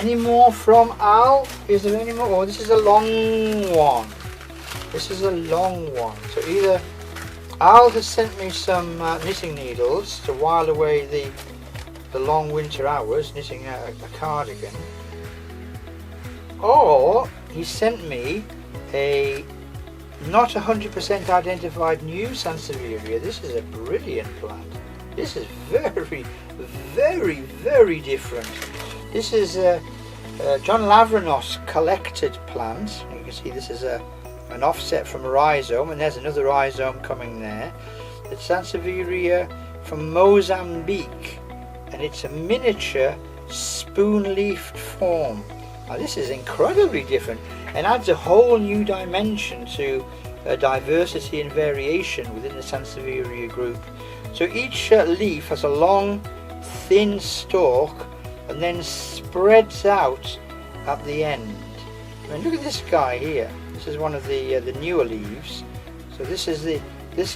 Any more from Al? Is there any more? Oh, this is a long one. This is a long one. So either Al has sent me some knitting needles to while away the long winter hours, knitting a cardigan, or he sent me a not 100% identified new Sansevieria. This is a brilliant plant. This is very, very, very different. This is John Lavranos collected plant. You can see this is an offset from a rhizome, and there's another rhizome coming there. It's Sansevieria from Mozambique, and it's a miniature spoon-leafed form. Now this is incredibly different and adds a whole new dimension to diversity and variation within the Sansevieria group. So each leaf has a long, thin stalk and then spreads out at the end. I mean, look at this guy here. This is one of the newer leaves. So this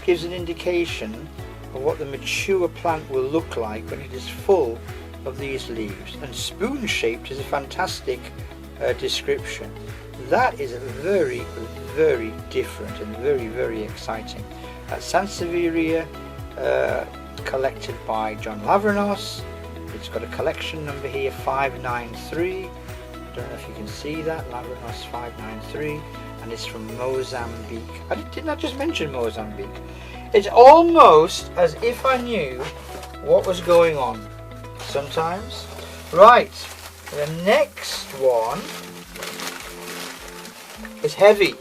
gives an indication of what the mature plant will look like when it is full of these leaves. And spoon-shaped is a fantastic description. That is a very, very different and very, very exciting. Sansevieria collected by John Lavranos. It's got a collection number here, 593. I don't know if you can see that, Lavranos 593, and it's from Mozambique. Didn't I just mention Mozambique? It's almost as if I knew what was going on sometimes. Right, the next one is heavy.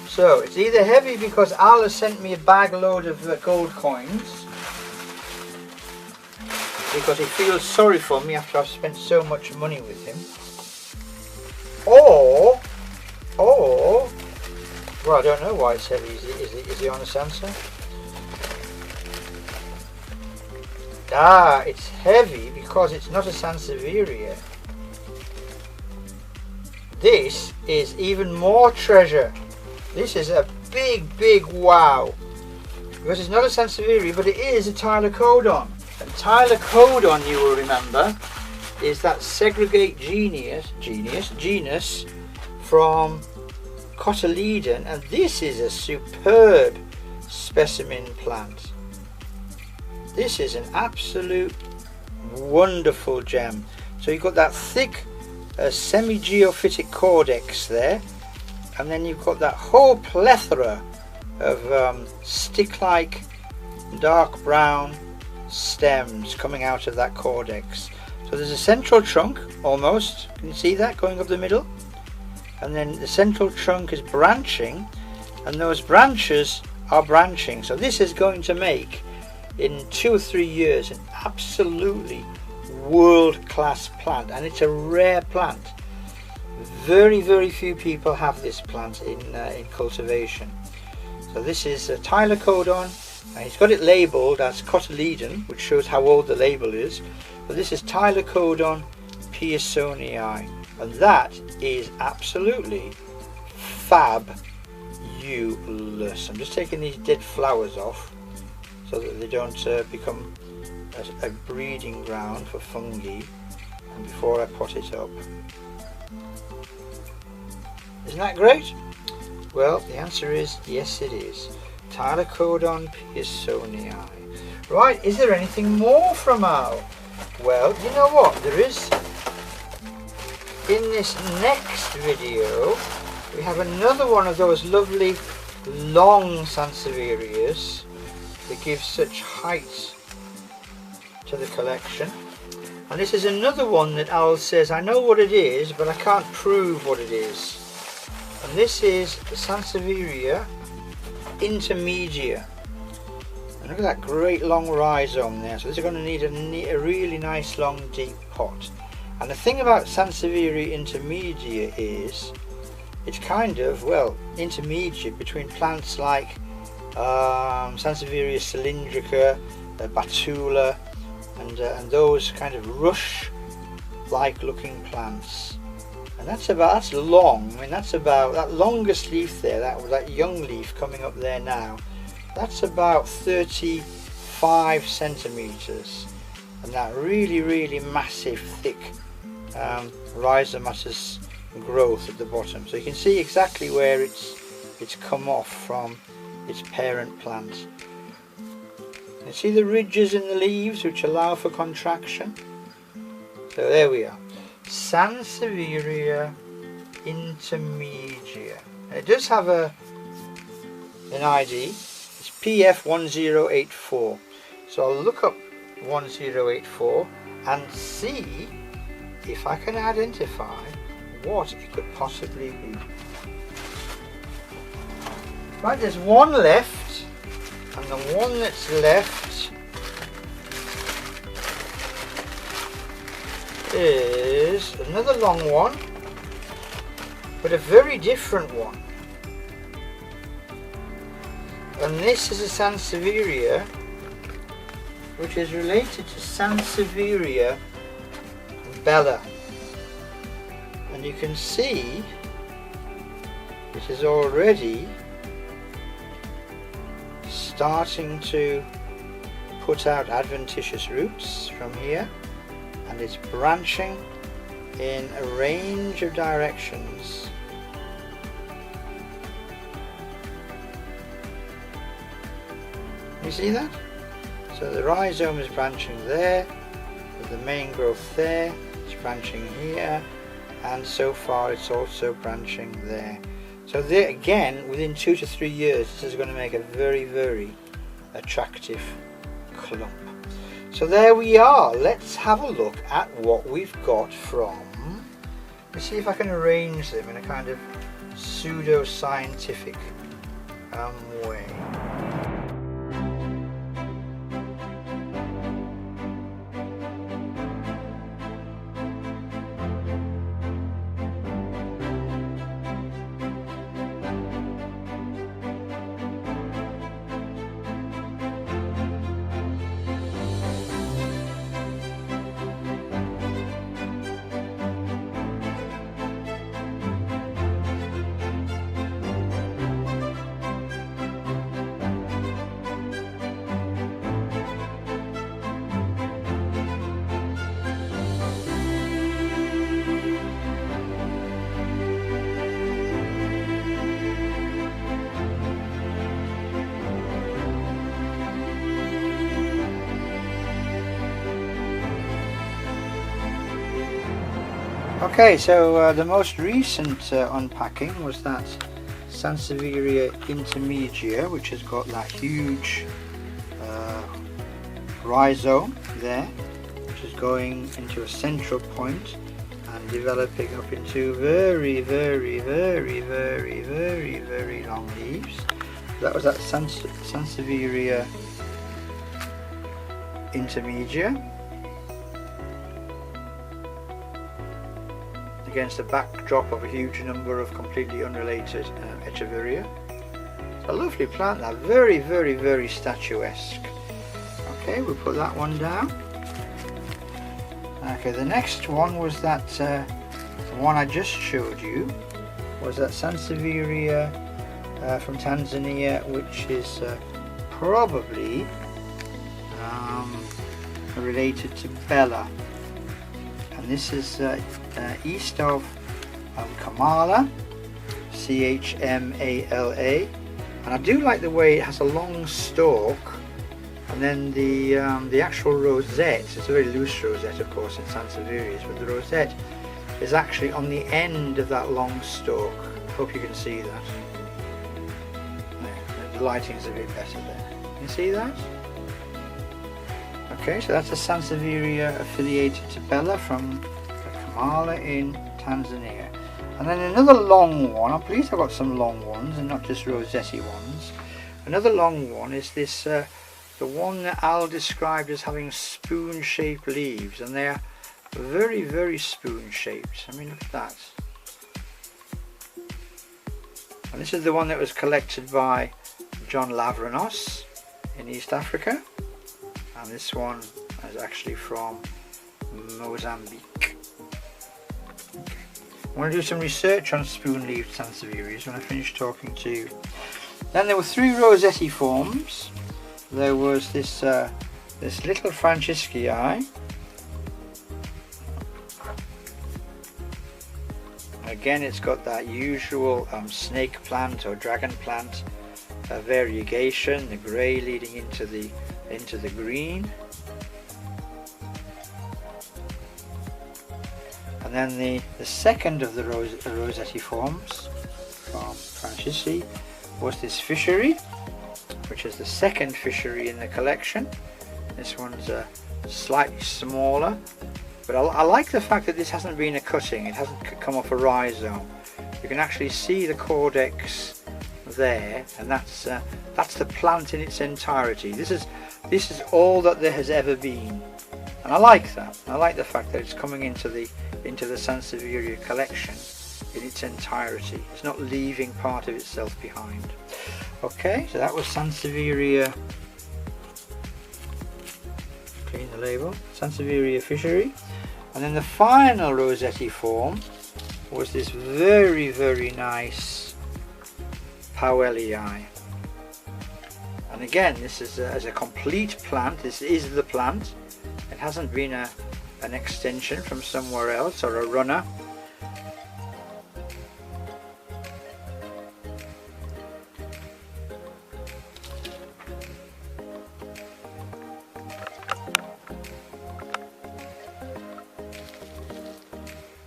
So it's either heavy because Al has sent me a bag load of gold coins, because he feels sorry for me after I've spent so much money with him, or well, I don't know why it's heavy. Is the honest answer? It's heavy because it's not a Sansevieria. This is even more treasure. This is a big wow, because it's not a Sansevieria, but it is a Tylocodon. And Tylocodon, you will remember, is that segregate genus from Cotyledon, and this is a superb specimen plant. This is an absolute wonderful gem. So you've got that thick semi-geophytic cortex there, and then you've got that whole plethora of stick-like dark brown stems coming out of that cortex. So there's a central trunk almost, can you see that going up the middle? And then the central trunk is branching, and those branches are branching. So this is going to make, in 2 or 3 years, an absolutely world-class plant, and it's a rare plant. Very, very few people have this plant in cultivation. So this is a Tylocodon, and he's got it labelled as Cotyledon, which shows how old the label is. But this is Tylocodon pearsonii, and that is absolutely fabulous. I'm just taking these dead flowers off so that they don't become a breeding ground for fungi, and before I pot it up. Isn't that great? Well, the answer is yes, it is. Tylocodon pearsonii. Right, is there anything more from Al? Well, you know what, there is. In this next video, we have another one of those lovely long Sansevierias that give such height to the collection. And this is another one that Al says, I know what it is, but I can't prove what it is. And this is the Sansevieria intermedia. And look at that great long rhizome there. So this is going to need a really nice long deep pot. And the thing about Sansevieria intermedia is it's kind of, well, intermediate between plants like Sansevieria cylindrica, Batula, and those kind of rush-like looking plants. And that's long. I mean, that's about that longest leaf there, that young leaf coming up there now. That's about 35 centimeters, and that really, really massive, thick rhizomatous growth at the bottom. So you can see exactly where it's come off from its parent plant. You see the ridges in the leaves which allow for contraction. So there we are, Sansevieria intermedia. It does have an ID. It's PF1084. So I'll look up 1084 and see if I can identify what it could possibly be. Right, there's one left, and the one that's left is another long one, but a very different one. And this is a Sansevieria which is related to Sansevieria bella. And you can see it is already starting to put out adventitious roots from here, and it's branching in a range of directions. You see that? So the rhizome is branching there, with the main growth there, it's branching here, and so far it's also branching there. So there again, within 2 to 3 years, this is going to make a very, very attractive clump. So there we are. Let's have a look at what we've got from. Let's see if I can arrange them in a kind of pseudo-scientific way. Okay, so the most recent unpacking was that Sansevieria intermedia, which has got that huge rhizome there, which is going into a central point and developing up into very, very, very, very, very, very long leaves. That was that Sansevieria intermedia, against a backdrop of a huge number of completely unrelated Echeveria. It's a lovely plant, that very, very, very statuesque. Okay, we'll put that one down. Okay, the next one was that the one I just showed you was that Sansevieria from Tanzania, which is probably related to Bella. And this is east of Chamala, Chmala, and I do like the way it has a long stalk, and then the actual rosette, it's a very loose rosette of course in Sansevierias, but the rosette is actually on the end of that long stalk. Hope you can see that. There, the lighting is a bit better there. You see that? Okay, so that's a Sansevieria affiliated to Bella from Chamala in Tanzania. And then another long one, I'm pleased I've got some long ones and not just rosette ones. Another long one is this, the one that Al described as having spoon-shaped leaves, and they're very, very spoon-shaped. I mean, look at that. And this is the one that was collected by John Lavranos in East Africa, and this one is actually from Mozambique. Okay. I'm going to do some research on spoon-leaved Sansevierias when I finish talking to you. Then there were 3 rosette forms. There was this this little Francisci, again it's got that usual snake plant or dragon plant variegation, the grey leading into the green. And then the second of the rosetiforms from Francisci was this fishery, which is the second fishery in the collection. This one's slightly smaller, but I like the fact that this hasn't been a cutting, it hasn't come off a rhizome. You can actually see the caudex there, and that's the plant in its entirety. This is all that there has ever been, and I like that. I like the fact that it's coming into the Sansevieria collection in its entirety. It's not leaving part of itself behind. Okay, so that was Sansevieria. Clean the label. Sansevieria fishery, and then the final rosetiform was this very, very nice Powellii. And again, this is as a complete plant. This is the plant. It hasn't been an extension from somewhere else or a runner.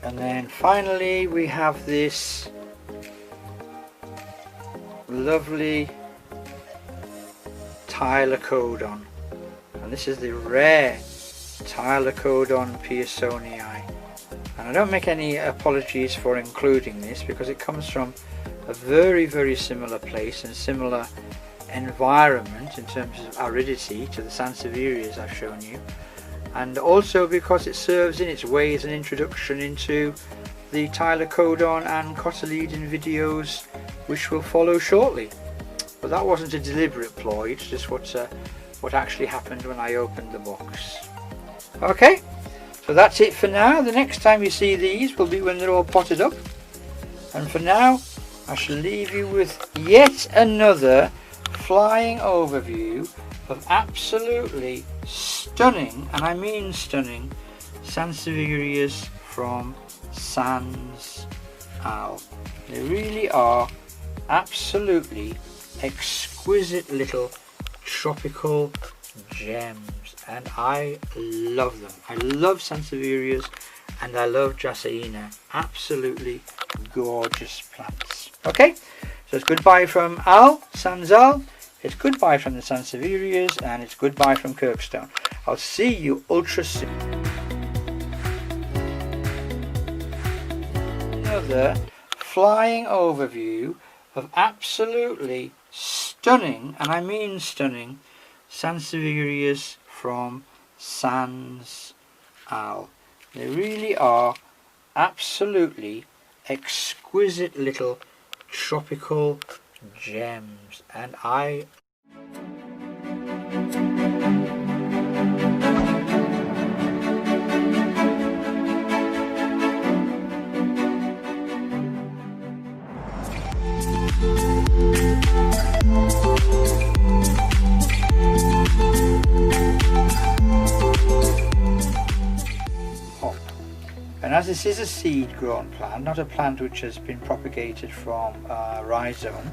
And then finally we have this lovely Tylocodon, and this is the rare Tylocodon pearsonii, and I don't make any apologies for including this because it comes from a very, very similar place and similar environment in terms of aridity to the Sansevierias I've shown you, and also because it serves in its way as an introduction into the Tylocodon and cotyledon videos which will follow shortly. But that wasn't a deliberate ploy, it's just what actually happened when I opened the box. Okay, so that's it for now. The next time you see these will be when they're all potted up, and for now I shall leave you with yet another flying overview of absolutely stunning, and I mean stunning, Sansevierias from Sans Al. They really are absolutely exquisite little tropical gems, and I love them. I love Sansevierias and I love Dracæna. Absolutely gorgeous plants. Okay, so it's goodbye from Sans Al. It's goodbye from the Sansevierias, and it's goodbye from Kirkstone. I'll see you ultra soon. Another flying overview of absolutely stunning, and I mean stunning, Sansevierias from Sans Al. They really are absolutely exquisite little tropical gems, and I And as this is a seed grown plant, not a plant which has been propagated from rhizome,